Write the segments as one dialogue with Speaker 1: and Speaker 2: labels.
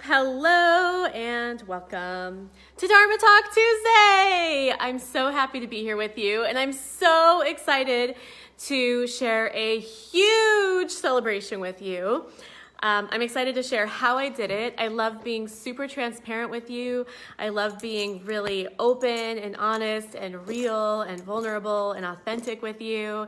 Speaker 1: Hello and welcome to Dharma Talk Tuesday. I'm so happy to be here with you, and I'm so excited to share a huge celebration with you. I'm excited to share how I did it. I love being super transparent with you. I love being really open and honest and real and vulnerable and authentic with you.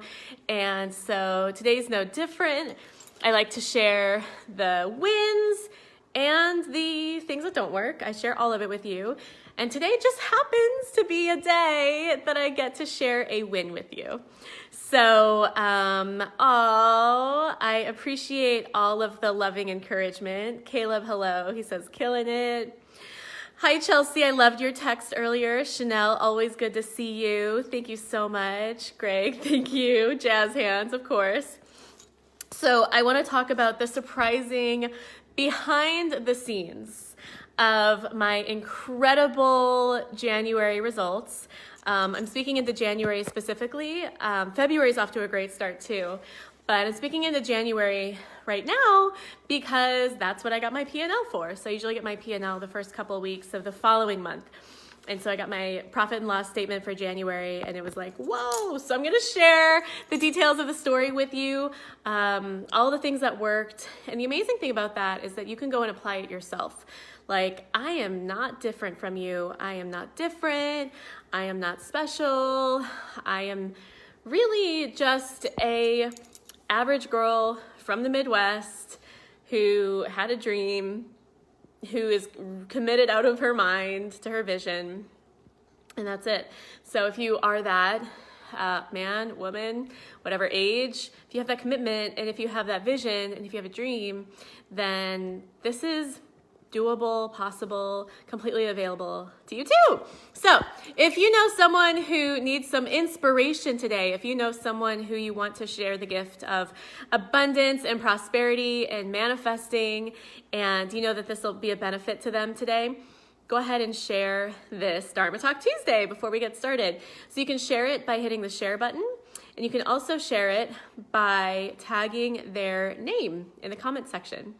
Speaker 1: And so today's no different. I like to share the wins and the things that don't work. I share all of it with you. And today just happens to be a day that I get to share a win with you. So, I appreciate all of the loving encouragement. Caleb, hello. He says, killing it. Hi, Chelsea. I loved your text earlier. Chanel, always good to see you. Thank you so much. Greg, thank you. Jazz hands, of course. So I want to talk about the surprising behind the scenes of my incredible January results. I'm speaking into January specifically. February is off to a great start too, but I'm speaking into January right now because that's what I got my P&L for. So I usually get my P&L the first couple of weeks of the following month. And so I got my profit and loss statement for January, and it was like, whoa. So I'm going to share the details of the story with you, all the things that worked. And the amazing thing about that is that you can go and apply it yourself. Like, I am not different from you. I am not different. I am not special. I am really just a average girl from the Midwest who had a dream, who is committed out of her mind to her vision, and that's it. So if you are that man, woman, whatever age, if you have that commitment, and if you have that vision, and if you have a dream, then this is doable, possible, completely available to you too. So if you know someone who needs some inspiration today, if you know someone who you want to share the gift of abundance and prosperity and manifesting, and you know that this will be a benefit to them today, go ahead and share this Dharma Talk Tuesday before we get started. So you can share it by hitting the share button, and you can also share it by tagging their name in the comment section.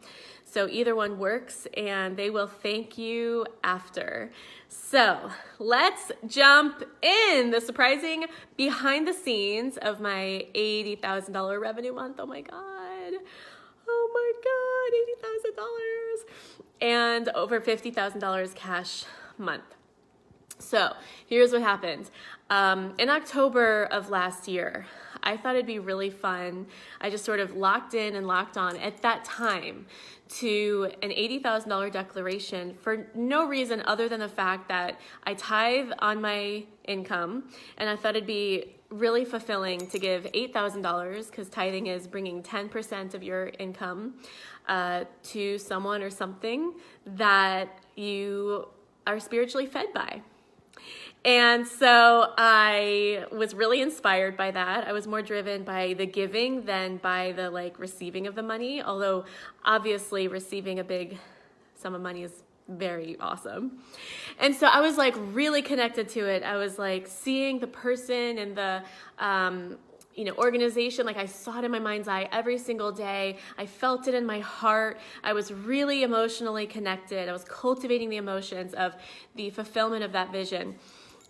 Speaker 1: So either one works, and they will thank you after. So let's jump in. The surprising behind the scenes of my $80,000 revenue month. Oh my God. $80,000. And over $50,000 cash month. So here's what happened. In October of last year, I thought it'd be really fun. I just sort of locked in and locked on at that time to an $80,000 declaration for no reason other than the fact that I tithe on my income, and I thought it'd be really fulfilling to give $8,000, because tithing is bringing 10% of your income to someone or something that you are spiritually fed by. And so I was really inspired by that. I was more driven by the giving than by the receiving of the money, although obviously receiving a big sum of money is very awesome. And so I was really connected to it. I was seeing the person and the organization, I saw it in my mind's eye every single day. I felt it in my heart. I was really emotionally connected. I was cultivating the emotions of the fulfillment of that vision.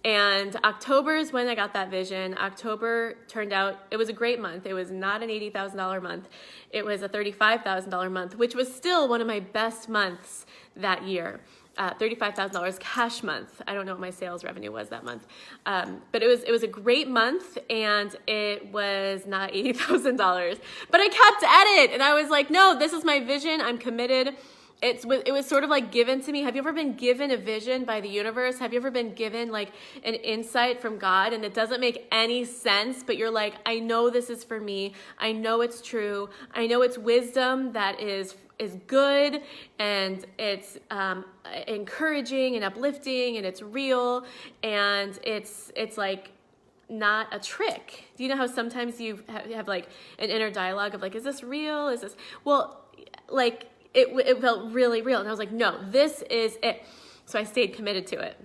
Speaker 1: And October is when I got that vision. October turned out, it was a great month. It was not an $80,000 month. It was a $35,000 month, which was still one of my best months that year. $35,000 cash month. I don't know what my sales revenue was that month. But it was a great month, and it was not $80,000. But I kept at it, and I was like, no, this is my vision. I'm committed. It was sort of given to me. Have you ever been given a vision by the universe? Have you ever been given an insight from God, and it doesn't make any sense, but you're like, I know this is for me. I know it's true. I know it's wisdom that is good, and it's encouraging and uplifting, and it's real, and it's not a trick. Do you know how sometimes you have an inner dialogue of is this real? Is this, well, it felt really real. And I was like, no, this is it. So I stayed committed to it.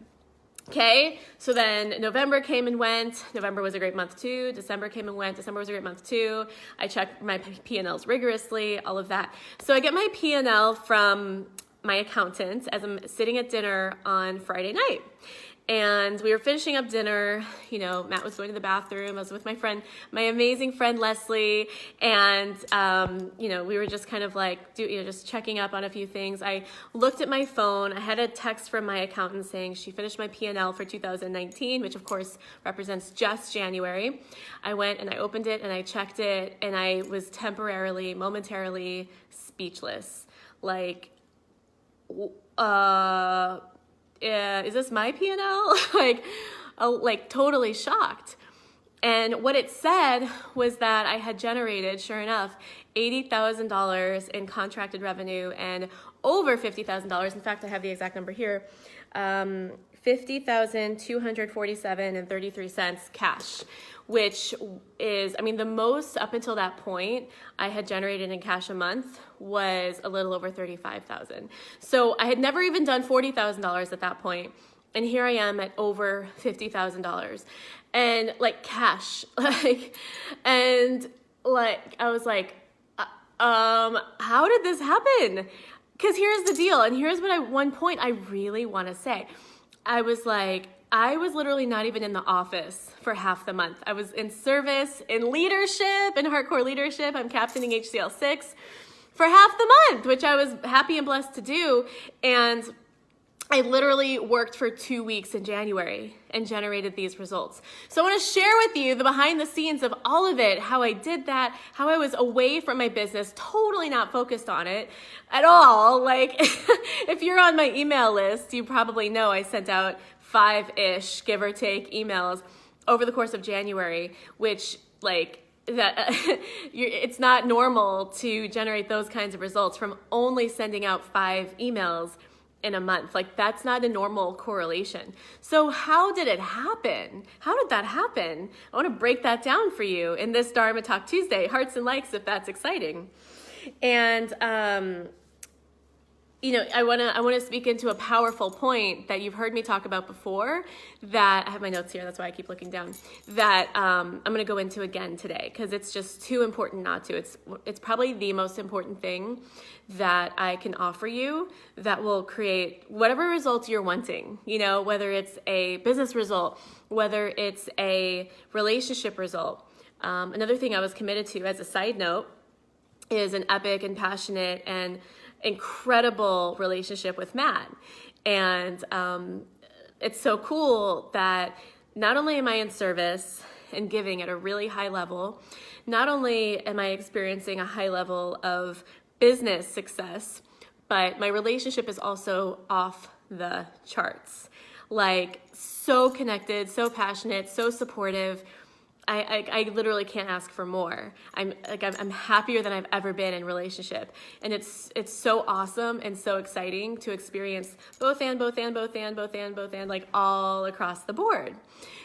Speaker 1: Okay, so then November came and went. November was a great month too. December came and went. December was a great month too. I checked my P&Ls rigorously, all of that. So I get my P&L from my accountant as I'm sitting at dinner on Friday night. And we were finishing up dinner. You know, Matt was going to the bathroom. I was with my friend, my amazing friend Leslie, and you know, we were just kind of like, just checking up on a few things. I looked at my phone. I had a text from my accountant saying she finished my P&L for 2019, which of course represents just January. I went and I opened it and I checked it, and I was momentarily speechless. Like, is this my P&L? like totally shocked. And what it said was that I had generated, sure enough, $80,000 in contracted revenue and over $50,000. In fact, I have the exact number here. $50,247.33 cash, which is, I mean, the most up until that point I had generated in cash a month was a little over $35,000. So I had never even done $40,000 at that point, and here I am at over $50,000, and like cash, and I was like, how did this happen? Because here's the deal, and here's what one point I really want to say. I was literally not even in the office for half the month. I was in service, in leadership, in hardcore leadership. I'm captaining HCL 6 for half the month, which I was happy and blessed to do. And I literally worked for 2 weeks in January and generated these results. So I want to share with you the behind the scenes of all of it, how I did that, how I was away from my business, totally not focused on it at all. Like, if you're on my email list, you probably know I sent out 5-ish, give or take, emails over the course of January, which it's not normal to generate those kinds of results from only sending out 5 emails in a month. Like, that's not a normal correlation. So how did it happen? How did that happen? I want to break that down for you in this Dharma Talk Tuesday. Hearts and likes if that's exciting. And I want to speak into a powerful point that you've heard me talk about before, that I have my notes here, that's why I keep looking down, that I'm going to go into again today, because it's just too important not to. It's probably the most important thing that I can offer you that will create whatever results you're wanting, whether it's a business result, whether it's a relationship result. Another thing I was committed to, as a side note, is an epic and passionate and incredible relationship with Matt. And it's so cool that not only am I in service and giving at a really high level, not only am I experiencing a high level of business success, but my relationship is also off the charts. Like, so connected, so passionate, so supportive. I literally can't ask for more. I'm happier than I've ever been in relationship. And it's so awesome and so exciting to experience both and, like all across the board.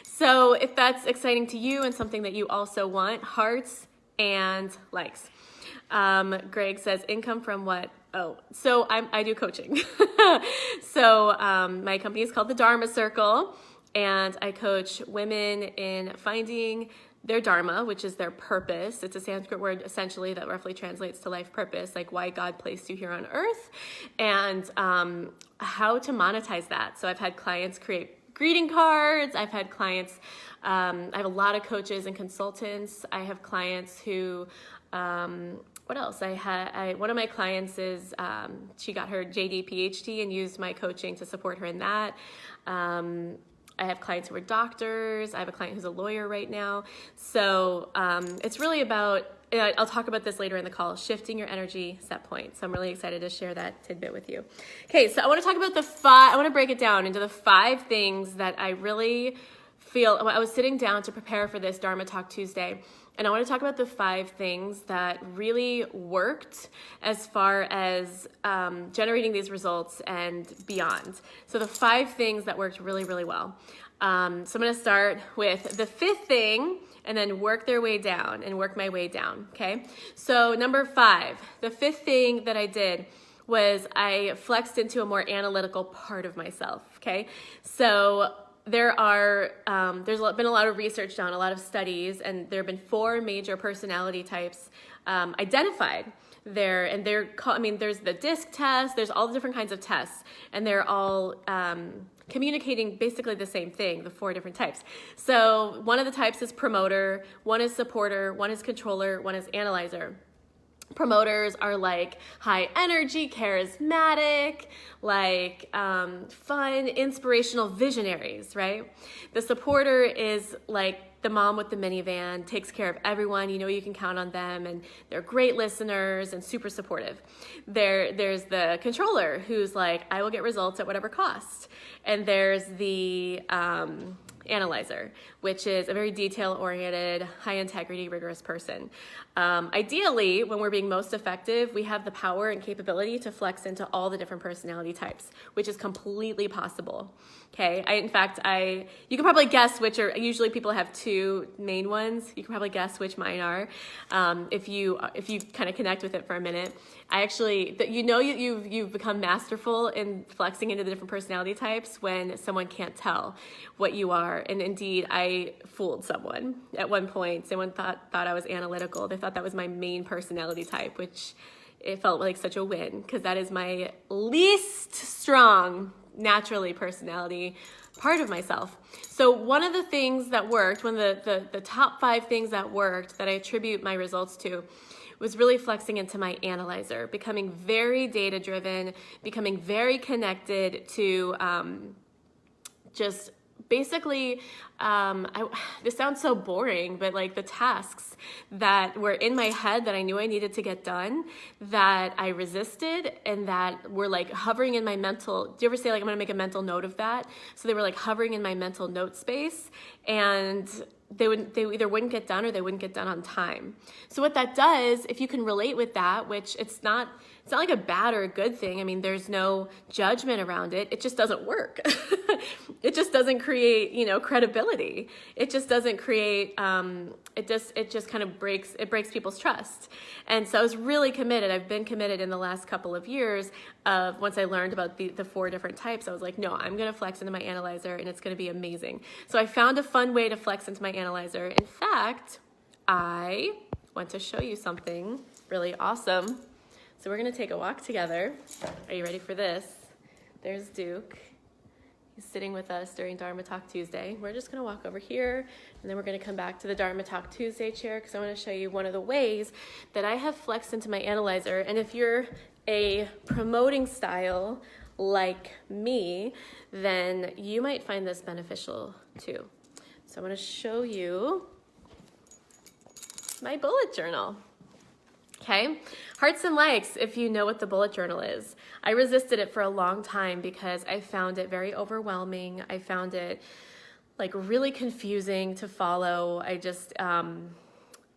Speaker 1: So if that's exciting to you and something that you also want, hearts and likes. Greg says, income from what? Oh, so I do coaching. So my company is called the Dharma Circle. And I coach women in finding their dharma, which is their purpose. It's a Sanskrit word, essentially, that roughly translates to life purpose, like why God placed you here on earth, and how to monetize that. So I've had clients create greeting cards. I've had clients, I have a lot of coaches and consultants. I have clients who, what else? One of my clients is, she got her JD PhD and used my coaching to support her in that. I have clients who are doctors. I have a client who's a lawyer right now. So it's really about, I'll talk about this later in the call, shifting your energy set point. So I'm really excited to share that tidbit with you. Okay, so I want to talk about I want to break it down into the 5 things that I really feel. I was sitting down to prepare for this Dharma Talk Tuesday, and I want to talk about the 5 things that really worked as far as generating these results and beyond. So the 5 things that worked really, really well. So I'm going to start with the 5th thing and then work my way down, okay? So number 5, the 5th thing that I did was I flexed into a more analytical part of myself, okay? So there's been a lot of research done, a lot of studies, and there have been 4 major personality types identified there's the DISC test, there's all the different kinds of tests, and they're all communicating basically the same thing, the 4 different types. So one of the types is promoter, one is supporter, one is controller, one is analyzer. Promoters are like high energy, charismatic, like fun, inspirational visionaries, right? The supporter is like the mom with the minivan, takes care of everyone, you know you can count on them, and they're great listeners and super supportive. There's the controller who's like, I will get results at whatever cost. And there's the analyzer, which is a very detail-oriented, high-integrity, rigorous person. Ideally, when we're being most effective, we have the power and capability to flex into all the different personality types, which is completely possible. Okay, you can probably guess which are, usually people have 2 main ones. You can probably guess which mine are if you kind of connect with it for a minute. You've become masterful in flexing into the different personality types when someone can't tell what you are. And indeed, I fooled someone at one point. Someone thought I was analytical. They thought that was my main personality type, which it felt like such a win because that is my least strong, naturally personality part of myself. So one of the things that worked, one of the top 5 things that worked that I attribute my results to was really flexing into my analyzer, becoming very data-driven, becoming very connected to just basically, this sounds so boring, but like the tasks that were in my head that I knew I needed to get done, that I resisted and that were like hovering in my mental, do you ever say like, I'm gonna make a mental note of that? So they were like hovering in my mental note space, and they either wouldn't get done or they wouldn't get done on time. So what that does, if you can relate with that, which it's not like a bad or a good thing. I mean, there's no judgment around it. It just doesn't work. It just doesn't create, credibility. It just doesn't create, it just kind of breaks people's trust. And so I was really committed. I've been committed in the last couple of years once I learned about the 4 different types. I was like, no, I'm going to flex into my analyzer and it's going to be amazing. So I found a fun way to flex into my analyzer. In fact, I want to show you something really awesome. So we're going to take a walk together. Are you ready for this? There's Duke. He's sitting with us during Dharma Talk Tuesday. We're just going to walk over here, and then we're going to come back to the Dharma Talk Tuesday chair because I want to show you one of the ways that I have flexed into my analyzer. And if you're a promoting style like me, then you might find this beneficial too. So I want to show you my bullet journal. Okay, hearts and likes if you know what the bullet journal is. I resisted it for a long time because I found it very overwhelming. I found it like really confusing to follow. I just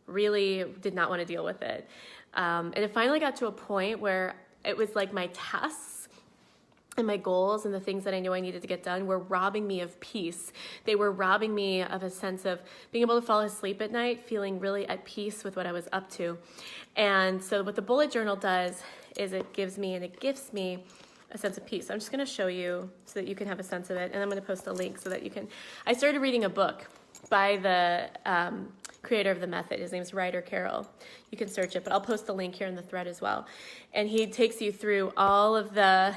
Speaker 1: really did not want to deal with it. And it finally got to a point where it was like my tasks and my goals and the things that I knew I needed to get done were robbing me of peace. They were robbing me of a sense of being able to fall asleep at night, feeling really at peace with what I was up to. And so what the bullet journal does is it gives me and it gifts me a sense of peace. I'm just going to show you so that you can have a sense of it. And I'm going to post a link so that you can. I started reading a book by the creator of the method. His name's Ryder Carroll. You can search it, but I'll post the link here in the thread as well. And he takes you through all of the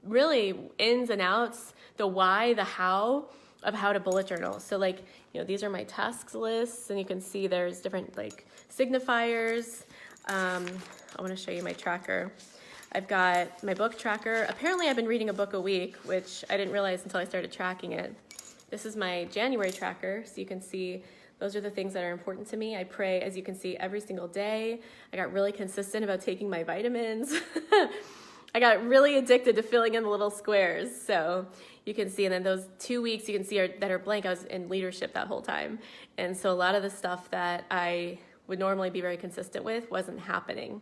Speaker 1: really ins and outs, the why, the how of how to bullet journal. So like, these are my tasks lists, and you can see there's different like signifiers. I want to show you my tracker. I've got my book tracker. Apparently I've been reading a book a week, which I didn't realize until I started tracking it. This is my January tracker, so you can see those are the things that are important to me. I pray, as you can see, every single day. I got really consistent about taking my vitamins. I got really addicted to filling in the little squares. So you can see, and then those 2 weeks you can see that are blank, I was in leadership that whole time. And so a lot of the stuff that I would normally be very consistent with wasn't happening.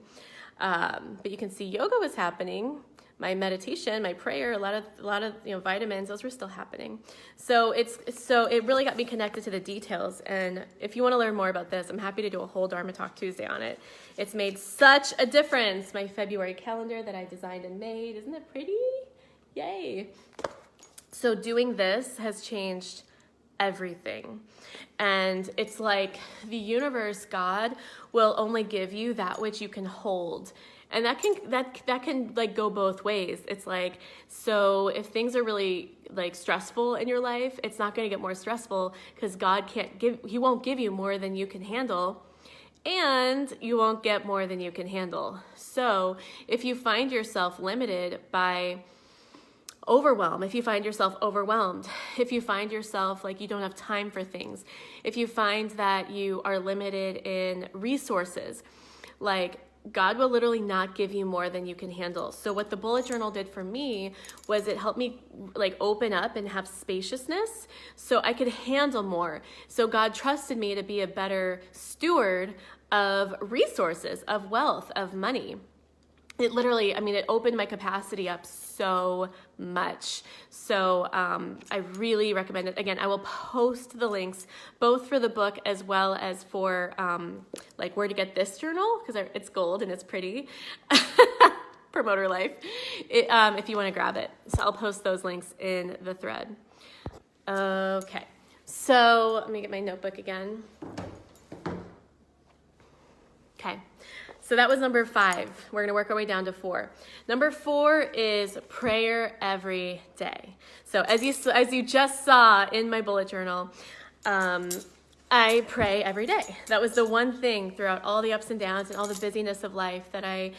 Speaker 1: But you can see yoga was happening. My meditation, my prayer, a lot of vitamins, those were still happening. So it really got me connected to the details. And if you want to learn more about this, I'm happy to do a whole Dharma Talk Tuesday on it. It's made such a difference. My February calendar that I designed and made, isn't it pretty? Yay! So doing this has changed everything. And it's like the universe, God, will only give you that which you can hold. And that can like go both ways. It's like, so if things are really like stressful in your life, it's not going to get more stressful because he won't give you more than you can handle, and you won't get more than you can handle. So if you find yourself limited by overwhelm, if you find yourself overwhelmed, if you find yourself like you don't have time for things, if you find that you are limited in resources, like God will literally not give you more than you can handle. So what the bullet journal did for me was it helped me like open up and have spaciousness so I could handle more. So God trusted me to be a better steward of resources, of wealth, of money. It literally, I mean, it opened my capacity up so much. So I really recommend it. Again, I will post the links both for the book as well as for like where to get this journal, because it's gold and it's pretty. Promoter life, if you want to grab it. So I'll post those links in the thread. Okay, so let me get my notebook again. Okay. So that was number 5. We're going to work our way down to 4. Number 4 is prayer every day. So as you just saw in my bullet journal, I pray every day. That was the one thing throughout all the ups and downs and all the busyness of life that I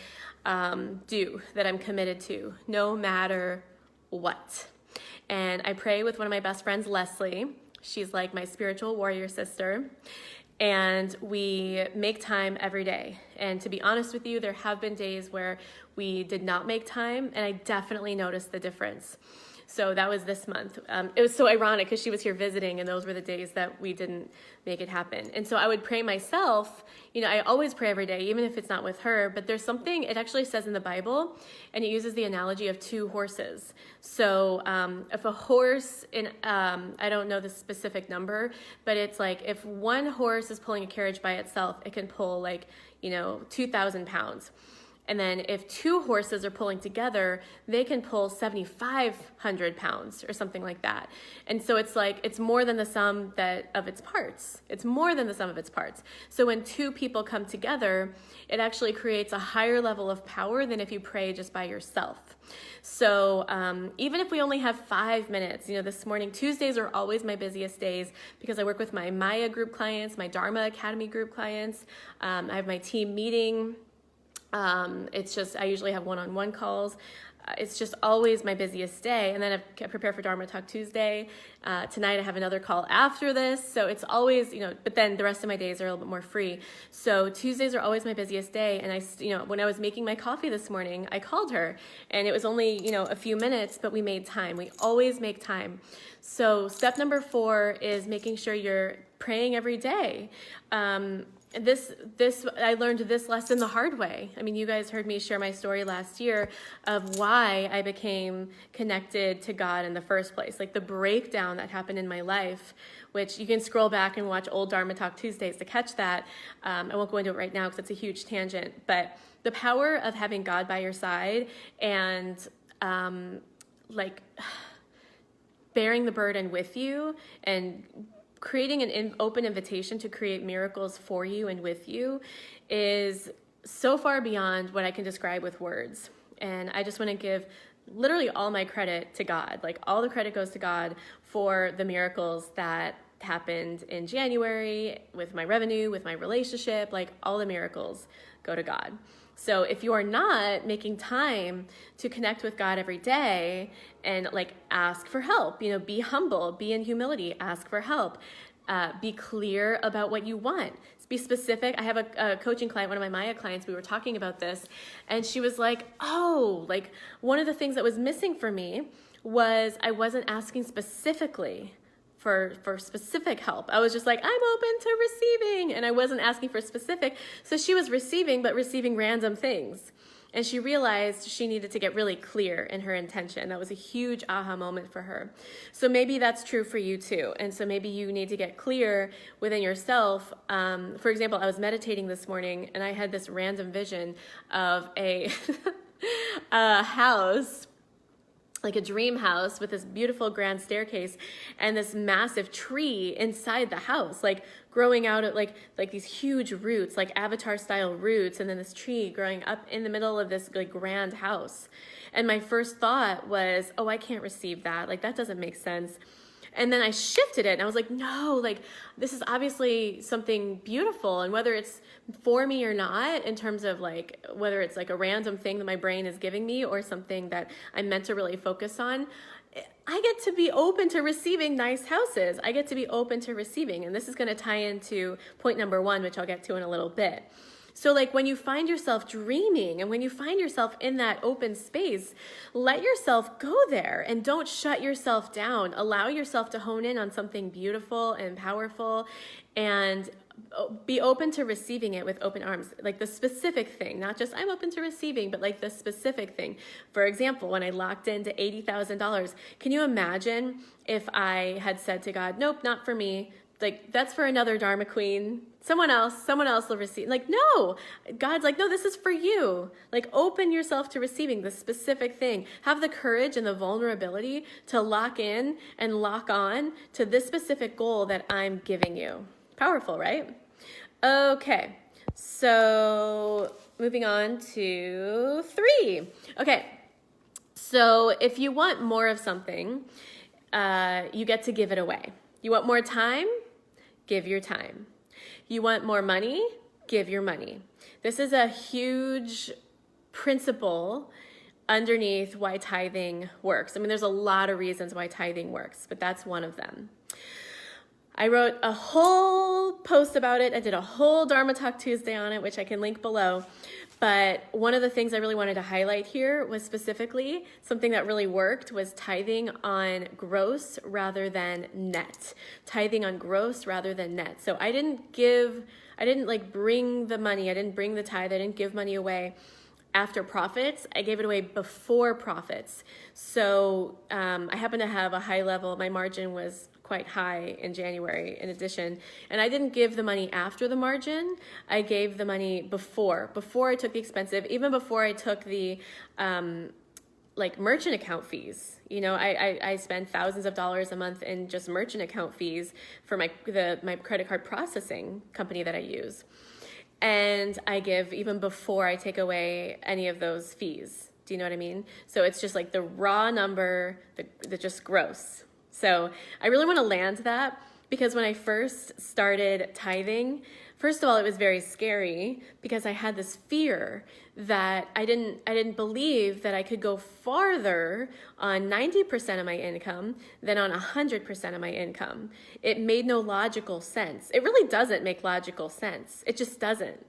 Speaker 1: do, that I'm committed to, no matter what. And I pray with one of my best friends, Leslie. She's like my spiritual warrior sister. And we make time every day. And to be honest with you, there have been days where we did not make time, and I definitely noticed the difference. So that was this month. It was so ironic because she was here visiting, and those were the days that we didn't make it happen. And so I would pray myself. You know, I always pray every day, even if it's not with her. But there's something, it actually says in the Bible, and it uses the analogy of 2 horses. So if a horse, I don't know the specific number, but it's like if one horse is pulling a carriage by itself, it can pull like, 2,000 pounds. And then if 2 horses are pulling together, they can pull 7,500 pounds or something like that. And so it's like, it's more than the sum of its parts. It's more than the sum of its parts. So when 2 people come together, it actually creates a higher level of power than if you pray just by yourself. So even if we only have 5 minutes, this morning, Tuesdays are always my busiest days because I work with my Maya group clients, my Dharma Academy group clients. I have my team meeting. It's just, I usually have one-on-one calls. It's just always my busiest day. And then I prepare for Dharma Talk Tuesday. Tonight I have another call after this. So it's always, but then the rest of my days are a little bit more free. So Tuesdays are always my busiest day. And when I was making my coffee this morning, I called her, and it was only, a few minutes, but we made time. We always make time. So step number 4 is making sure you're praying every day. I learned this lesson the hard way. I mean, you guys heard me share my story last year of why I became connected to God in the first place, like the breakdown that happened in my life, which you can scroll back and watch old Dharma Talk Tuesdays to catch that. I won't go into it right now because it's a huge tangent, but the power of having God by your side and bearing the burden with you and creating an open invitation to create miracles for you and with you is so far beyond what I can describe with words. And I just want to give literally all my credit to God. Like, all the credit goes to God for the miracles that happened in January with my revenue, with my relationship. Like, all the miracles go to God. So if you are not making time to connect with God every day and ask for help, be humble, be in humility, ask for help, be clear about what you want, be specific. I have a coaching client, one of my Maya clients, we were talking about this, and she was like, one of the things that was missing for me was I wasn't asking specifically for specific help. I was just like, I'm open to receiving, and I wasn't asking for specific. So she was receiving, but receiving random things. And she realized she needed to get really clear in her intention. That was a huge aha moment for her. So maybe that's true for you too. And so maybe you need to get clear within yourself. For example, I was meditating this morning, and I had this random vision of a house like a dream house with this beautiful grand staircase and this massive tree inside the house, like growing out at like these huge roots, like Avatar style roots, and then this tree growing up in the middle of this like grand house. And my first thought was, oh, I can't receive that. Like that doesn't make sense. And then I shifted it and I was like, no, like this is obviously something beautiful. And whether it's for me or not, in terms of like, whether it's like a random thing that my brain is giving me or something that I'm meant to really focus on, I get to be open to receiving nice houses. I get to be open to receiving. And this is going to tie into point number 1, which I'll get to in a little bit. So like when you find yourself dreaming and when you find yourself in that open space, let yourself go there and don't shut yourself down. Allow yourself to hone in on something beautiful and powerful and be open to receiving it with open arms. Like the specific thing, not just I'm open to receiving, but like the specific thing. For example, when I locked into $80,000, can you imagine if I had said to God, nope, not for me. Like that's for another Dharma queen. Someone else will receive. Like, no, God's like, no, this is for you. Like open yourself to receiving the specific thing. Have the courage and the vulnerability to lock in and lock on to this specific goal that I'm giving you. Powerful, right? Okay, so moving on to 3. Okay, so if you want more of something, you get to give it away. You want more time? Give your time. You want more money? Give your money. This is a huge principle underneath why tithing works. I mean, there's a lot of reasons why tithing works, but that's one of them. I wrote a whole post about it. I did a whole Dharma Talk Tuesday on it, which I can link below. But one of the things I really wanted to highlight here was specifically something that really worked was tithing on gross rather than net. Tithing on gross rather than net. So I didn't like bring the money. I didn't bring the tithe. I didn't give money away after profits. I gave it away before profits. So I happen to have a high level. My margin was quite high in January in addition. And I didn't give the money after the margin. I gave the money before I took the expensive, even before I took the like merchant account fees. You know, I spend thousands of dollars a month in just merchant account fees for my credit card processing company that I use. And I give even before I take away any of those fees. Do you know what I mean? So it's just like the raw number, the just gross. So I really want to land that because when I first started tithing, first of all, it was very scary because I had this fear that I didn't believe that I could go farther on 90% of my income than on 100% of my income. It made no logical sense. It really doesn't make logical sense. It just doesn't.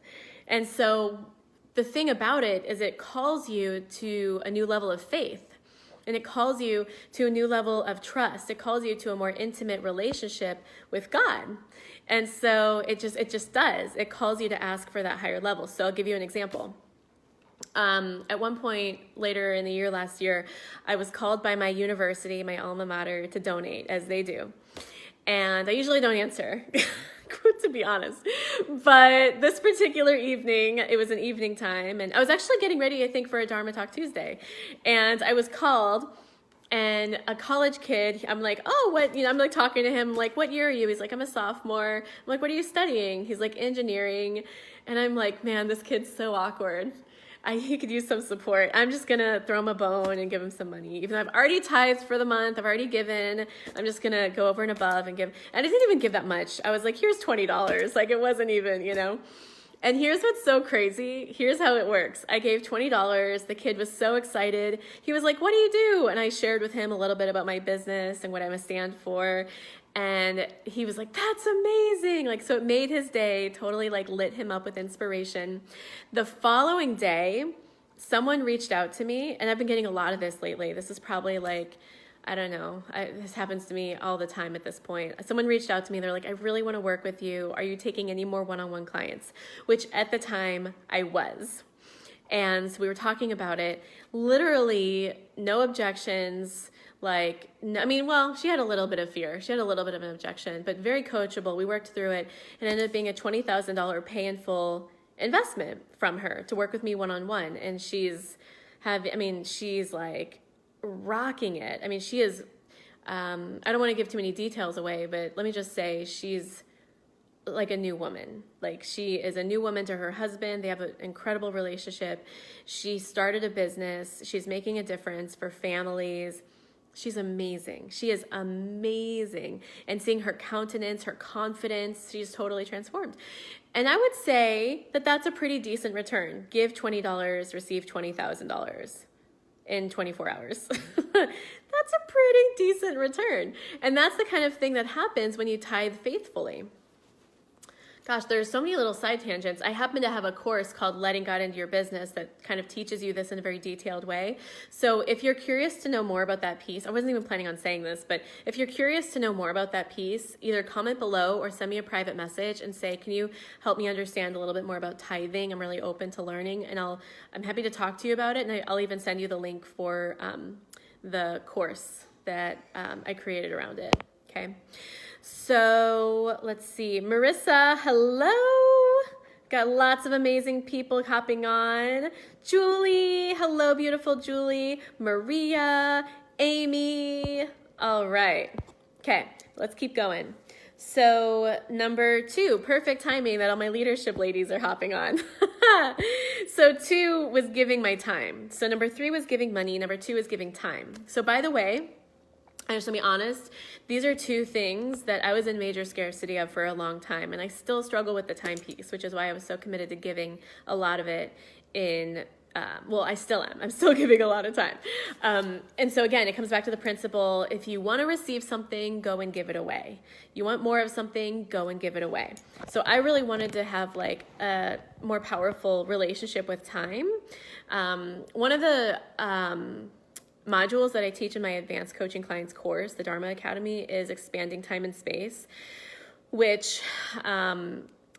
Speaker 1: And so the thing about it is it calls you to a new level of faith. And it calls you to a new level of trust. It calls you to a more intimate relationship with God. And so it just does. It calls you to ask for that higher level. So I'll give you an example. At one point later in the year last year, I was called by my university, my alma mater, to donate, as they do. And I usually don't answer, to be honest. But this particular evening, it was an evening time, and I was actually getting ready, I think, for a Dharma Talk Tuesday. And I was called, and a college kid, I'm like, oh, what, you know, I'm like talking to him, like, what year are you? He's like, I'm a sophomore. I'm like, what are you studying? He's like, engineering. And I'm like, man, this kid's so awkward. He could use some support. I'm just going to throw him a bone and give him some money. Even though I've already tithed for the month, I've already given, I'm just going to go over and above and give. And I didn't even give that much. I was like, here's $20. Like it wasn't even, you know. And here's what's so crazy. Here's how it works. I gave $20. The kid was so excited. He was like, what do you do? And I shared with him a little bit about my business and what I'm a stand for. And he was like, that's amazing. Like, so it made his day, totally like lit him up with inspiration. The following day, someone reached out to me, and I've been getting a lot of this lately. This is probably like, I don't know. This happens to me all the time at this point. Someone reached out to me. They're like, I really want to work with you. Are you taking any more one-on-one clients? Which at the time I was. And so we were talking about it. Literally no objections. Like, I mean, well, she had a little bit of fear. She had a little bit of an objection, but very coachable. We worked through it and ended up being a $20,000 pay in full investment from her to work with me one-on-one. And she's like rocking it. I mean, she is, I don't want to give too many details away, but let me just say she's like a new woman. Like, she is a new woman to her husband. They have an incredible relationship. She started a business. She's making a difference for families. She's amazing. She is amazing. And seeing her countenance, her confidence, she's totally transformed. And I would say that that's a pretty decent return. Give $20, receive $20,000 in 24 hours. That's a pretty decent return. And that's the kind of thing that happens when you tithe faithfully. Gosh, there's so many little side tangents. I happen to have a course called Letting God Into Your Business that kind of teaches you this in a very detailed way. So if you're curious to know more about that piece, I wasn't even planning on saying this, but if you're curious to know more about that piece, either comment below or send me a private message and say, can you help me understand a little bit more about tithing? I'm really open to learning, and I'm happy to talk to you about it, and I'll even send you the link for the course that I created around it, okay? So let's see, Marissa, hello. Got lots of amazing people hopping on. Julie, hello, beautiful Julie. Maria, Amy. All right. Okay, let's keep going. So number 2, perfect timing that all my leadership ladies are hopping on. So 2 was giving my time. So number 3 was giving money. Number 2 is giving time. So by the way, I just want to be honest, these are 2 things that I was in major scarcity of for a long time, and I still struggle with the time piece, which is why I was so committed to giving a lot of it in, well, I still am. I'm still giving a lot of time. And so again, it comes back to the principle, if you want to receive something, go and give it away. You want more of something, go and give it away. So I really wanted to have like a more powerful relationship with time. One of the modules that I teach in my advanced coaching clients course, the Dharma Academy, is expanding time and space, which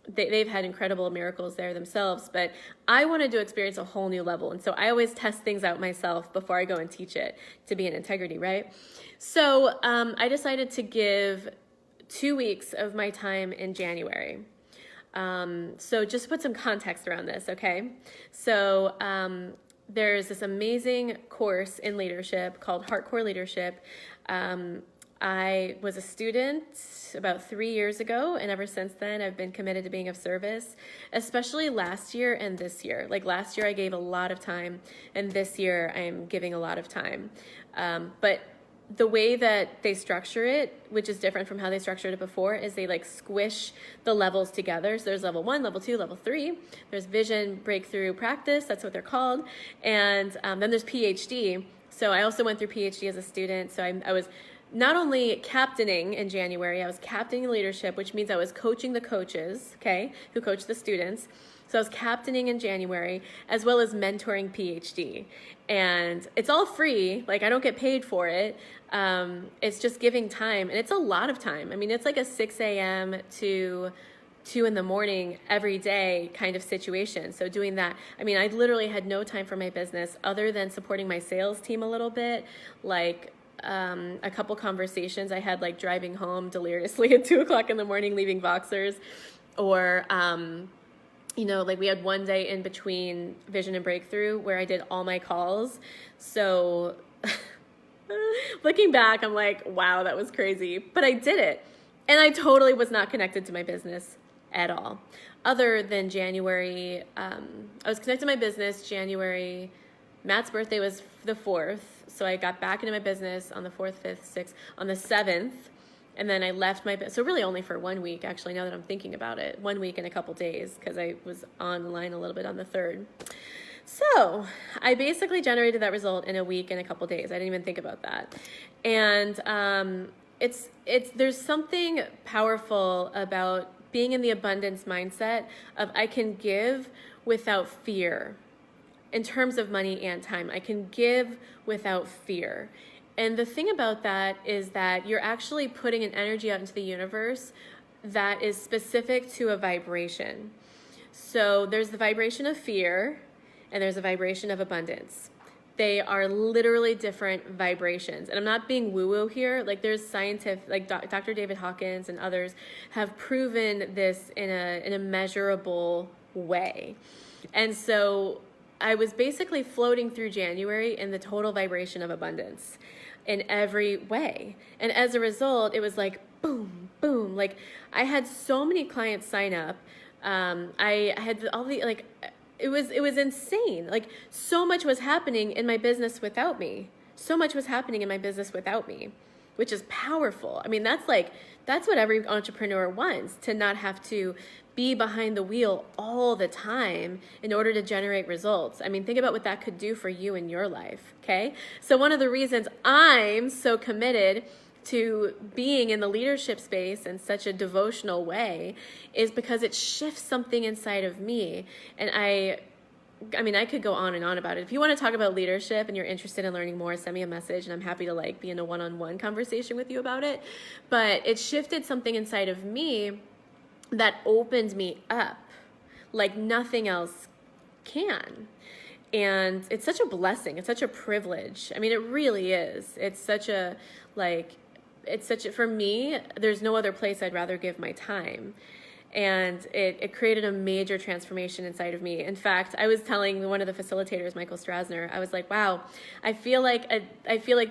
Speaker 1: they've had incredible miracles there themselves, but I wanted to experience a whole new level. And so I always test things out myself before I go and teach it to be in integrity, right? So I decided to give 2 weeks of my time in January. So just to put some context around this, okay? So there's this amazing course in leadership called Hardcore Leadership. I was a student about 3 years ago, and ever since then, I've been committed to being of service, especially last year and this year. Like last year, I gave a lot of time, and this year, I'm giving a lot of time. But the way that they structure it, which is different from how they structured it before, is they like squish the levels together. So there's level 1, level 2, level 3. There's vision, breakthrough, practice. That's what they're called. And then there's PhD. So I also went through PhD as a student. So I was not only captaining in January, I was captaining leadership, which means I was coaching the coaches, okay, who coach the students. So I was captaining in January, as well as mentoring PhD. And it's all free, like I don't get paid for it. It's just giving time, and it's a lot of time. I mean, it's like a 6 a.m. to 2 in the morning every day kind of situation. So doing that, I mean, I literally had no time for my business other than supporting my sales team a little bit, like a couple conversations I had, like driving home deliriously at 2 o'clock in the morning, leaving Voxers, or you know, like we had one day in between Vision and Breakthrough where I did all my calls. So looking back, I'm like, wow, that was crazy. But I did it. And I totally was not connected to my business at all. Other than January, I was connected to my business January. Matt's birthday was the 4th. So I got back into my business on the 4th, 5th, 6th, on the 7th. And then I left my business. So really only for 1 week, actually, now that I'm thinking about it. 1 week and a couple days, because I was online a little bit on the 3rd. So I basically generated that result in a week and a couple days. I didn't even think about that. And there's something powerful about being in the abundance mindset of I can give without fear in terms of money and time. I can give without fear. And the thing about that is that you're actually putting an energy out into the universe that is specific to a vibration. So there's the vibration of fear and there's a vibration of abundance. They are literally different vibrations. And I'm not being woo-woo here. Like there's scientific, like Dr. David Hawkins and others have proven this in a measurable way. And so I was basically floating through January in the total vibration of abundance in every way. And as a result, it was like, boom, boom. Like I had so many clients sign up. I had all the, like, it was insane. Like so much was happening in my business without me. So much was happening in my business without me, which is powerful. I mean, that's what every entrepreneur wants, to not have to be behind the wheel all the time in order to generate results. I mean, think about what that could do for you in your life, okay? So one of the reasons I'm so committed to being in the leadership space in such a devotional way is because it shifts something inside of me. And I mean, I could go on and on about it. If you want to talk about leadership and you're interested in learning more, send me a message and I'm happy to like be in a one-on-one conversation with you about it. But it shifted something inside of me that opened me up like nothing else can. And it's such a blessing. It's such a privilege. I mean, it really is. It's such a, for me, there's no other place I'd rather give my time. And it created a major transformation inside of me. In fact, I was telling one of the facilitators, Michael Strasner, I was like, wow, I feel like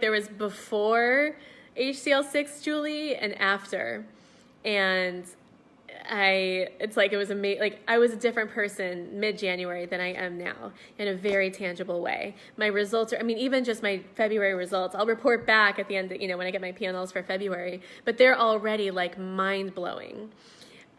Speaker 1: there was before HCL6 Julie and after. And it was amazing. Like I was a different person mid-January than I am now in a very tangible way. My results are, I mean, even just my February results, I'll report back at the end, when I get my P&Ls for February, but they're already like mind blowing.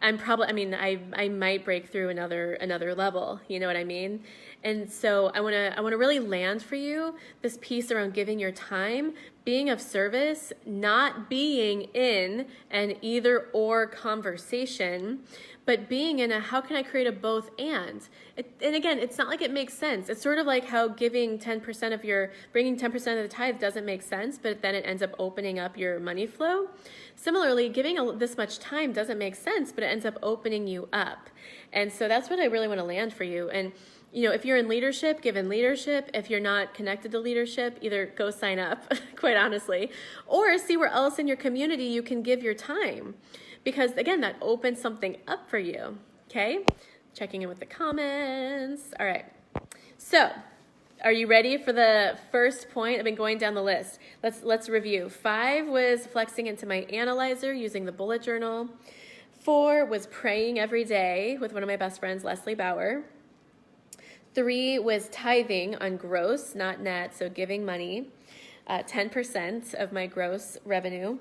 Speaker 1: I might break through another level, you know what I mean? And so I want to really land for you this piece around giving your time, being of service, not being in an either or conversation, but being in a how can I create a both and. And again, it's not like it makes sense. It's sort of like how giving bringing 10% of the tithe doesn't make sense, but then it ends up opening up your money flow. Similarly, giving this much time doesn't make sense, but it ends up opening you up. And so that's what I really want to land for you. And if you're in leadership, give in leadership. If you're not connected to leadership, either go sign up, quite honestly, or see where else in your community you can give your time. Because again, that opens something up for you, okay? Checking in with the comments. All right, so are you ready for the first point? I've been going down the list. Let's review. 5 was flexing into my analyzer using the bullet journal. 4 was praying every day with one of my best friends, Leslie Bauer. 3 was tithing on gross, not net, so giving money, 10% of my gross revenue.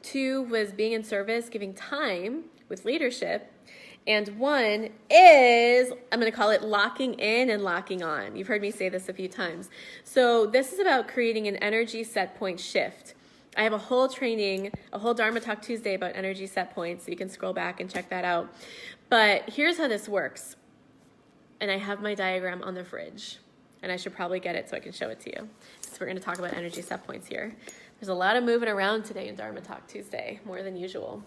Speaker 1: 2 was being in service, giving time with leadership. And 1 is, I'm going to call it locking in and locking on. You've heard me say this a few times. So this is about creating an energy set point shift. I have a whole training, a whole Dharma Talk Tuesday about energy set points, so you can scroll back and check that out. But here's how this works. And I have my diagram on the fridge. And I should probably get it so I can show it to you. So we're going to talk about energy set points here. There's a lot of moving around today in Dharma Talk Tuesday, more than usual.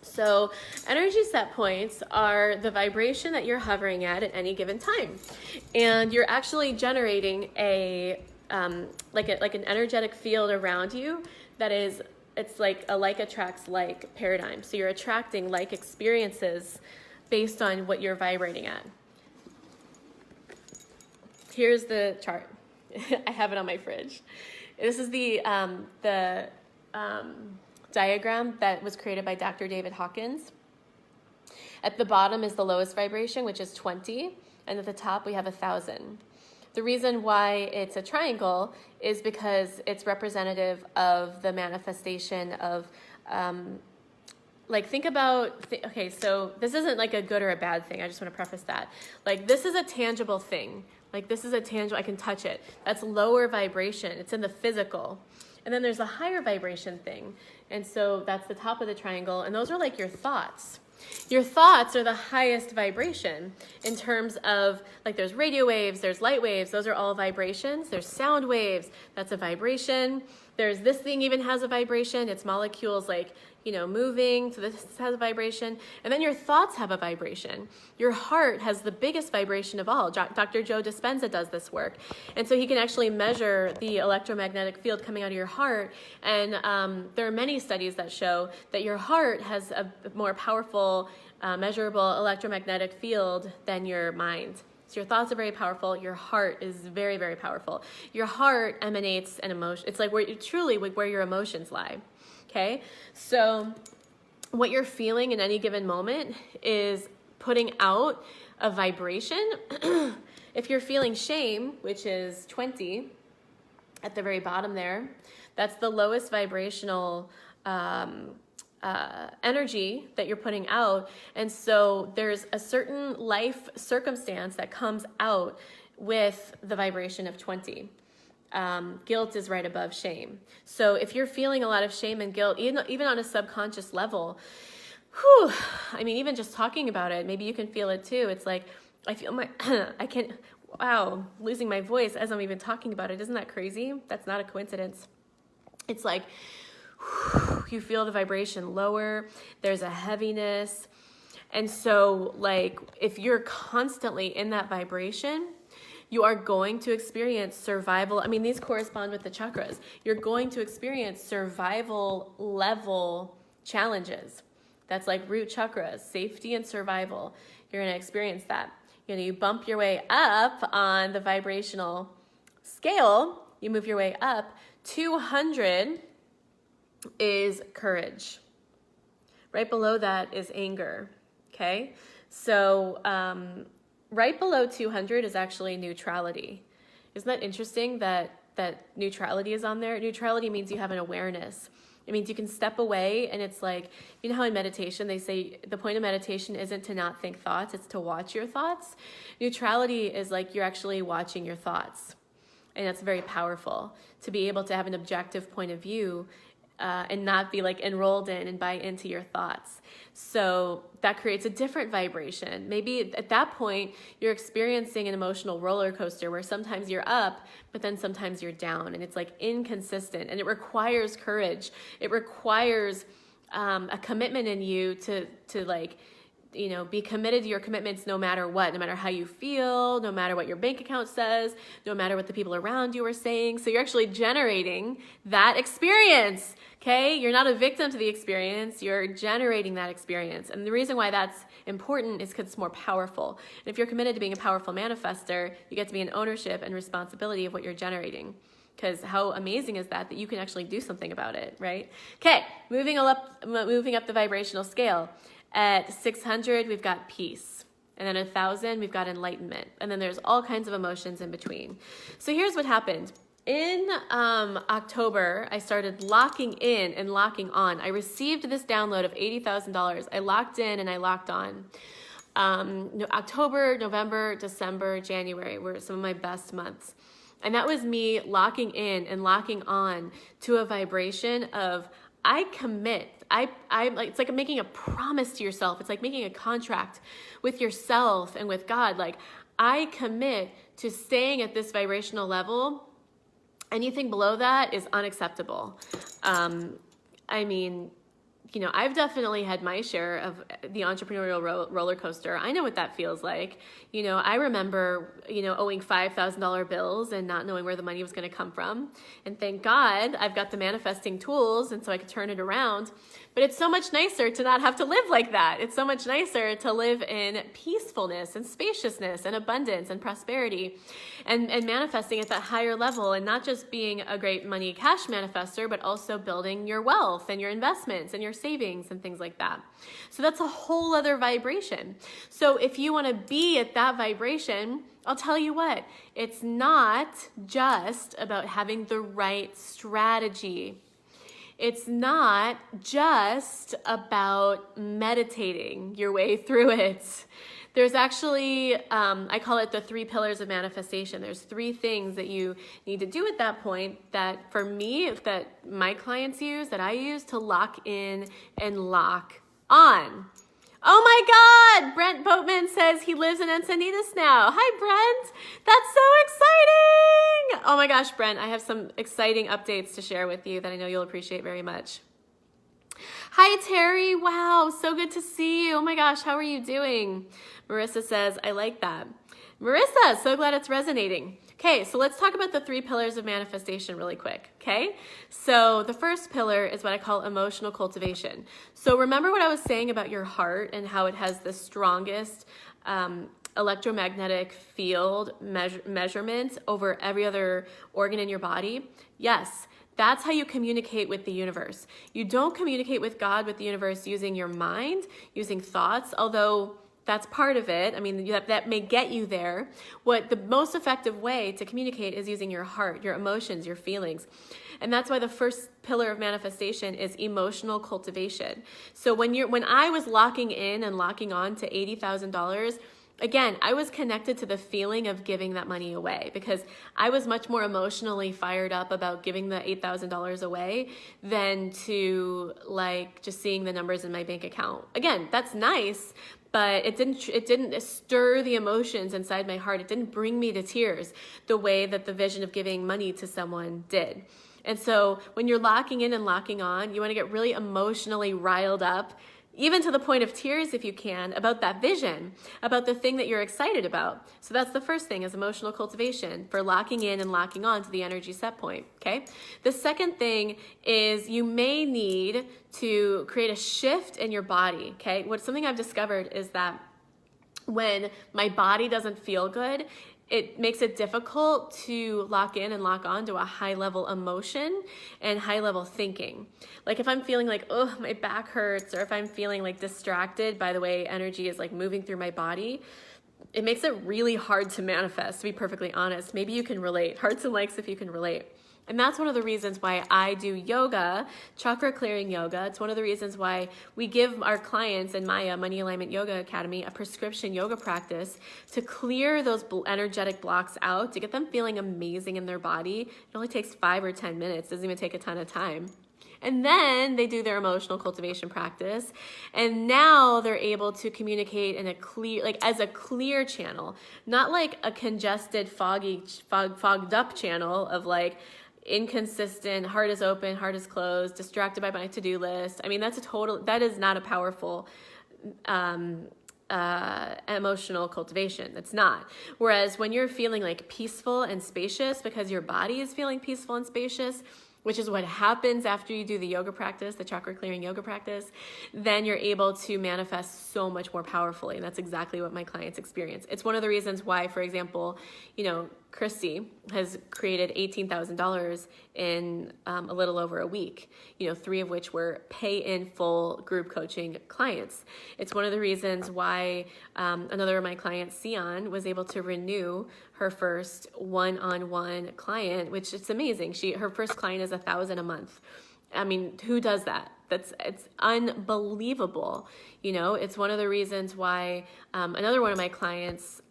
Speaker 1: So energy set points are the vibration that you're hovering at any given time. And you're actually generating like an energetic field around you that is, it's like a like attracts like paradigm. So you're attracting like experiences based on what you're vibrating at. Here's the chart. I have it on my fridge. This is the diagram that was created by Dr. David Hawkins. At the bottom is the lowest vibration, which is 20, and at the top we have 1,000. The reason why it's a triangle is because it's representative of the manifestation of, think about, okay, so this isn't like a good or a bad thing. I just want to preface that. Like, this is a tangible thing. Like, this is a tangible, I can touch it. That's lower vibration. It's in the physical. And then there's a higher vibration thing. And so that's the top of the triangle. And those are like your thoughts. Your thoughts are the highest vibration in terms of, like, there's radio waves, there's light waves. Those are all vibrations. There's sound waves. That's a vibration. There's this thing even has a vibration. It's molecules like, moving. So this has a vibration. And then your thoughts have a vibration. Your heart has the biggest vibration of all. Dr. Joe Dispenza does this work. And so he can actually measure the electromagnetic field coming out of your heart. And there are many studies that show that your heart has a more powerful, measurable electromagnetic field than your mind. So your thoughts are very powerful. Your heart is very, very powerful. Your heart emanates an emotion. It's like where your emotions lie. Okay? So what you're feeling in any given moment is putting out a vibration. If you're feeling shame, which is 20 at the very bottom there, that's the lowest vibrational energy that you're putting out. And so there's a certain life circumstance that comes out with the vibration of 20. Guilt is right above shame. So if you're feeling a lot of shame and guilt, even on a subconscious level, I mean, even just talking about it, maybe you can feel it too. It's like, I feel losing my voice as I'm even talking about it. Isn't that crazy? That's not a coincidence. It's like, you feel the vibration lower, there's a heaviness. And so like, if you're constantly in that vibration, you are going to experience survival. I mean, these correspond with the chakras. You're going to experience survival level challenges. That's like root chakras, safety and survival. You're going to experience that. You know, you bump your way up on the vibrational scale, you move your way up. 200 is courage. Right below that is anger. Okay? So right below 200 is actually neutrality. Isn't that interesting that neutrality is on there? Neutrality means you have an awareness. It means you can step away, and it's like, you know how in meditation they say the point of meditation isn't to not think thoughts, it's to watch your thoughts. Neutrality is like you're actually watching your thoughts. And that's very powerful, to be able to have an objective point of view and not be like enrolled in and buy into your thoughts. So that creates a different vibration. Maybe at that point, you're experiencing an emotional roller coaster where sometimes you're up, but then sometimes you're down, and it's like inconsistent, and it requires courage. It requires a commitment in you to like, you know, be committed to your commitments no matter what, no matter how you feel, no matter what your bank account says, no matter what the people around you are saying. So you're actually generating that experience, okay? You're not a victim to the experience, you're generating that experience. And the reason why that's important is because it's more powerful. And if you're committed to being a powerful manifester, you get to be in ownership and responsibility of what you're generating. Because how amazing is that you can actually do something about it, right? Okay, moving up the vibrational scale. At 600, we've got peace. And then 1,000, we've got enlightenment. And then there's all kinds of emotions in between. So here's what happened. In October, I started locking in and locking on. I received this download of $80,000. I locked in and I locked on. October, November, December, January were some of my best months. And that was me locking in and locking on to a vibration of I commit. It's like making a promise to yourself. It's like making a contract with yourself and with God. Like, I commit to staying at this vibrational level. Anything below that is unacceptable. I mean, you know, I've definitely had my share of the entrepreneurial roller coaster. I know what that feels like. You know, I remember, you know, owing $5,000 bills and not knowing where the money was going to come from. And thank God I've got the manifesting tools, and so I could turn it around. But it's so much nicer to not have to live like that. It's so much nicer to live in peacefulness and spaciousness and abundance and prosperity and manifesting at that higher level, and not just being a great money cash manifester, but also building your wealth and your investments and your savings and things like that. So that's a whole other vibration. So if you want to be at that vibration, I'll tell you what, it's not just about having the right strategy. It's not just about meditating your way through it. There's actually, I call it the 3 pillars of manifestation. There's 3 things that you need to do at that point that for me, that my clients use, that I use to lock in and lock on. Oh my God, Brent Boatman says he lives in Encinitas now. Hi, Brent. That's so exciting. Oh my gosh, Brent, I have some exciting updates to share with you that I know you'll appreciate very much. Hi, Terry. Wow, so good to see you. Oh my gosh, how are you doing? Marissa says, I like that. Marissa, so glad it's resonating. Okay, so let's talk about the 3 pillars of manifestation really quick, okay? So the first pillar is what I call emotional cultivation. So remember what I was saying about your heart and how it has the strongest electromagnetic field measurements over every other organ in your body? Yes. That's how you communicate with the universe. You don't communicate with God, with the universe, using your mind, using thoughts, although that's part of it. I mean, that may get you there. What the most effective way to communicate is using your heart, your emotions, your feelings. And that's why the first pillar of manifestation is emotional cultivation. So when I was locking in and locking on to $80,000, again, I was connected to the feeling of giving that money away because I was much more emotionally fired up about giving the $8,000 away than to like just seeing the numbers in my bank account. Again, that's nice, but it didn't stir the emotions inside my heart. It didn't bring me to tears the way that the vision of giving money to someone did. And so when you're locking in and locking on, you want to get really emotionally riled up, even to the point of tears if you can, about that vision, about the thing that you're excited about. So that's the first thing, is emotional cultivation for locking in and locking on to the energy set point, okay? The second thing is you may need to create a shift in your body, okay? Something I've discovered is that when my body doesn't feel good, it makes it difficult to lock in and lock on to a high level emotion and high level thinking. Like if I'm feeling like, oh, my back hurts, or if I'm feeling like distracted by the way energy is like moving through my body, it makes it really hard to manifest, to be perfectly honest. Maybe you can relate. Hearts and likes if you can relate. And that's one of the reasons why I do yoga, chakra clearing yoga. It's one of the reasons why we give our clients in Maya, Money Alignment Yoga Academy, a prescription yoga practice to clear those energetic blocks out, to get them feeling amazing in their body. It only takes 5 or 10 minutes. It doesn't even take a ton of time. And then they do their emotional cultivation practice. And now they're able to communicate in a clear, like as a clear channel, not like a congested, fogged up channel of like, inconsistent, heart is open, heart is closed, distracted by my to-do list. I mean, that is not a powerful emotional cultivation. It's not. Whereas when you're feeling like peaceful and spacious because your body is feeling peaceful and spacious, which is what happens after you do the yoga practice, the chakra clearing yoga practice, then you're able to manifest so much more powerfully. And that's exactly what my clients experience. It's one of the reasons why, for example, Christy has created $18,000 in a little over a week, 3 of which were pay in full group coaching clients. It's one of the reasons why another of my clients, Sion, was able to renew her first one-on-one client, which it's amazing. Her first client is $1,000 a month. I mean, who does that? It's unbelievable. It's one of the reasons why another one of my clients,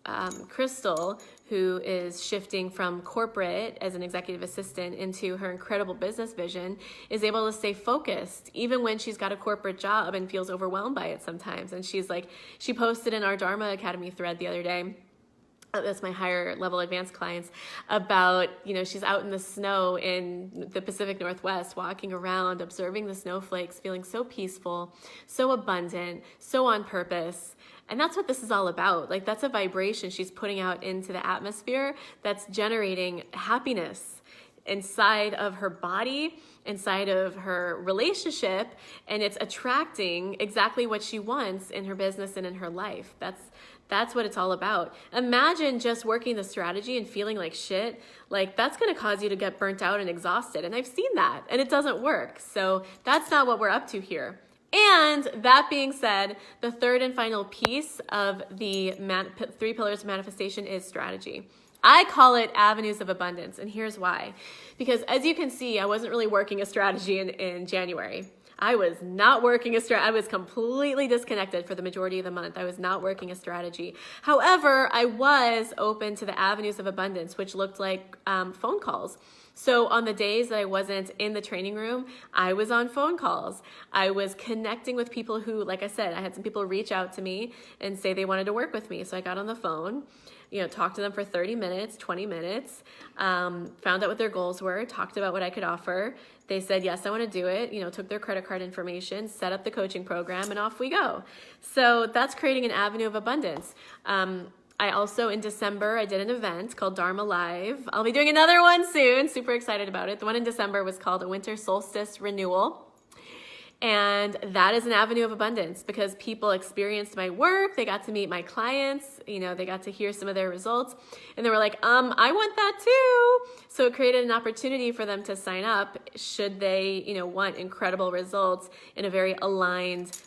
Speaker 1: Crystal, who is shifting from corporate as an executive assistant into her incredible business vision, is able to stay focused even when she's got a corporate job and feels overwhelmed by it sometimes. And she posted in our Dharma Academy thread the other day, that's my higher level advanced clients, about, she's out in the snow in the Pacific Northwest, walking around, observing the snowflakes, feeling so peaceful, so abundant, so on purpose. And that's what this is all about. Like, that's a vibration she's putting out into the atmosphere that's generating happiness inside of her body, inside of her relationship, and it's attracting exactly what she wants in her business and in her life. That's what it's all about. Imagine just working the strategy and feeling like shit. Like, that's going to cause you to get burnt out and exhausted. And I've seen that, and it doesn't work. So that's not what we're up to here. And that being said, the third and final piece of the 3 pillars of manifestation is strategy. I call it avenues of abundance, and here's why. Because as you can see, I wasn't really working a strategy in January. I was not working a strategy. I was completely disconnected for the majority of the month. I was not working a strategy. However, I was open to the avenues of abundance, which looked like phone calls. So on the days that I wasn't in the training room, I was on phone calls. I was connecting with people who, like I said, I had some people reach out to me and say they wanted to work with me. So I got on the phone, talked to them for 30 minutes, 20 minutes, found out what their goals were, talked about what I could offer. They said, yes, I want to do it, took their credit card information, set up the coaching program, and off we go. So that's creating an avenue of abundance. I also, in December, I did an event called Dharma Live. I'll be doing another one soon. Super excited about it. The one in December was called a Winter Solstice Renewal. And that is an avenue of abundance because people experienced my work, they got to meet my clients, they got to hear some of their results, and they were like, I want that too. So it created an opportunity for them to sign up should they, want incredible results in a very aligned,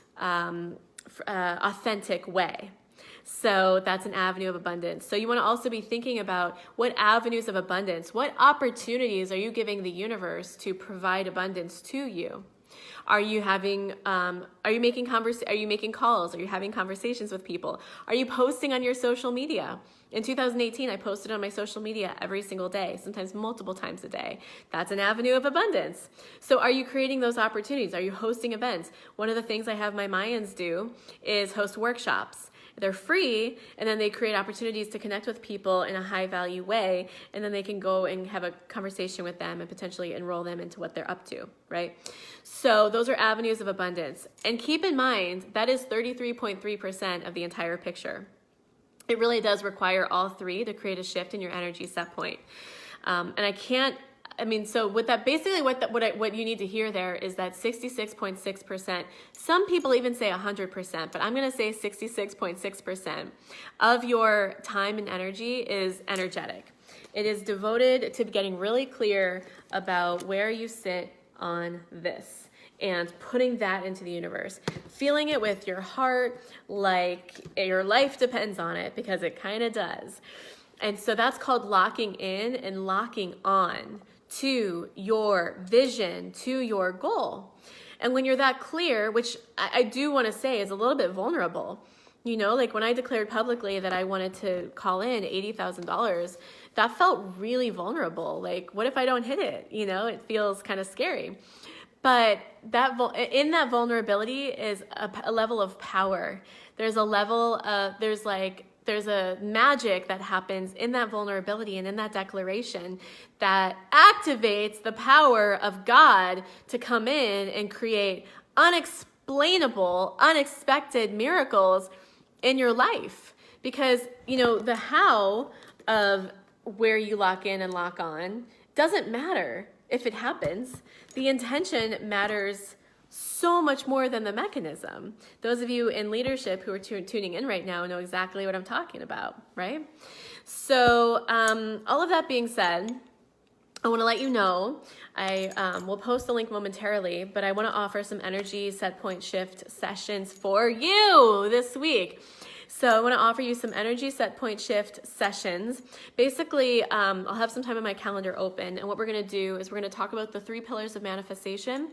Speaker 1: authentic way. So that's an avenue of abundance. So you want to also be thinking about what avenues of abundance, what opportunities are you giving the universe to provide abundance to you? Are you making calls? Are you having conversations with people? Are you posting on your social media? In 2018, I posted on my social media every single day, sometimes multiple times a day. That's an avenue of abundance. So are you creating those opportunities? Are you hosting events? One of the things I have my Mayans do is host workshops. They're free, and then they create opportunities to connect with people in a high value way, and then they can go and have a conversation with them and potentially enroll them into what they're up to, right? So those are avenues of abundance. And keep in mind, that is 33.3% of the entire picture. It really does require all three to create a shift in your energy set point. So with that, basically what you need to hear there is that 66.6%, some people even say 100%, but I'm going to say 66.6% of your time and energy is energetic. It is devoted to getting really clear about where you sit on this and putting that into the universe, feeling it with your heart like your life depends on it, because it kind of does. And so that's called locking in and locking on to your vision, to your goal. And when you're that clear, which I do want to say is a little bit vulnerable, like when I declared publicly that I wanted to call in $80,000, that felt really vulnerable. Like, what if I don't hit it? It feels kind of scary. But in that vulnerability is a level of power. There's a level of, there's a magic that happens in that vulnerability and in that declaration that activates the power of God to come in and create unexplainable, unexpected miracles in your life. Because, the how of where you lock in and lock on doesn't matter if it happens. The intention matters so much more than the mechanism. Those of you in leadership who are tuning in right now know exactly what I'm talking about, right? So all of that being said, I want to let you know, I will post the link momentarily, but I want to offer some energy set point shift sessions for you this week. So I want to offer you some energy set point shift sessions. Basically, I'll have some time on my calendar open, and what we're going to do is we're going to talk about the 3 pillars of manifestation,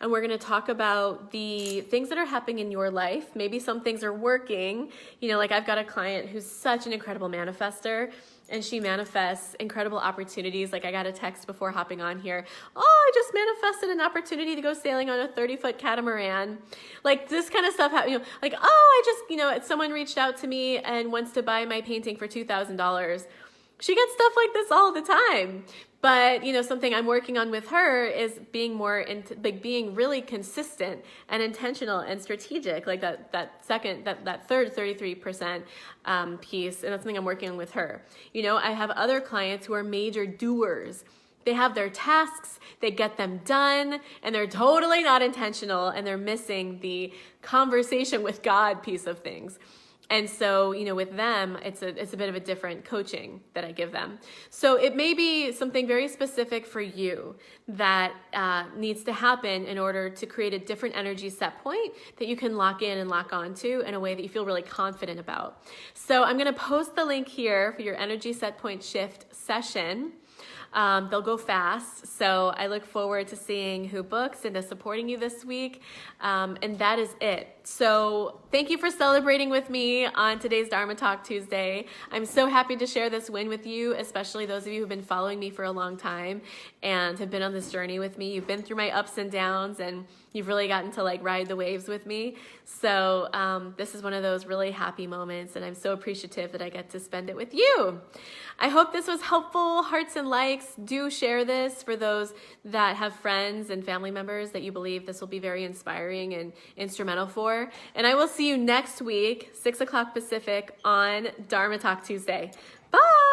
Speaker 1: and we're going to talk about the things that are happening in your life. Maybe some things are working. Like I've got a client who's such an incredible manifester, and she manifests incredible opportunities. Like I got a text before hopping on here. Oh, I just manifested an opportunity to go sailing on a 30-foot catamaran. Like this kind of stuff, someone reached out to me and wants to buy my painting for $2,000. She gets stuff like this all the time. But, something I'm working on with her is being being really consistent and intentional and strategic, like that third 33% piece. And that's something I'm working on with her. I have other clients who are major doers. They have their tasks, they get them done, and they're totally not intentional, and they're missing the conversation with God piece of things. And so, with them, it's a bit of a different coaching that I give them. So it may be something very specific for you that needs to happen in order to create a different energy set point that you can lock in and lock onto in a way that you feel really confident about. So I'm going to post the link here for your energy set point shift session. They'll go fast, so I look forward to seeing who books and to supporting you this week, and that is it. So thank you for celebrating with me on today's Dharma Talk Tuesday. I'm so happy to share this win with you, especially those of you who've been following me for a long time and have been on this journey with me. You've been through my ups and downs, and you've really gotten to ride the waves with me. So this is one of those really happy moments, and I'm so appreciative that I get to spend it with you. I hope this was helpful. Hearts and likes. Do share this for those that have friends and family members that you believe this will be very inspiring and instrumental for. And I will see you next week, 6 o'clock Pacific on Dharma Talk Tuesday. Bye!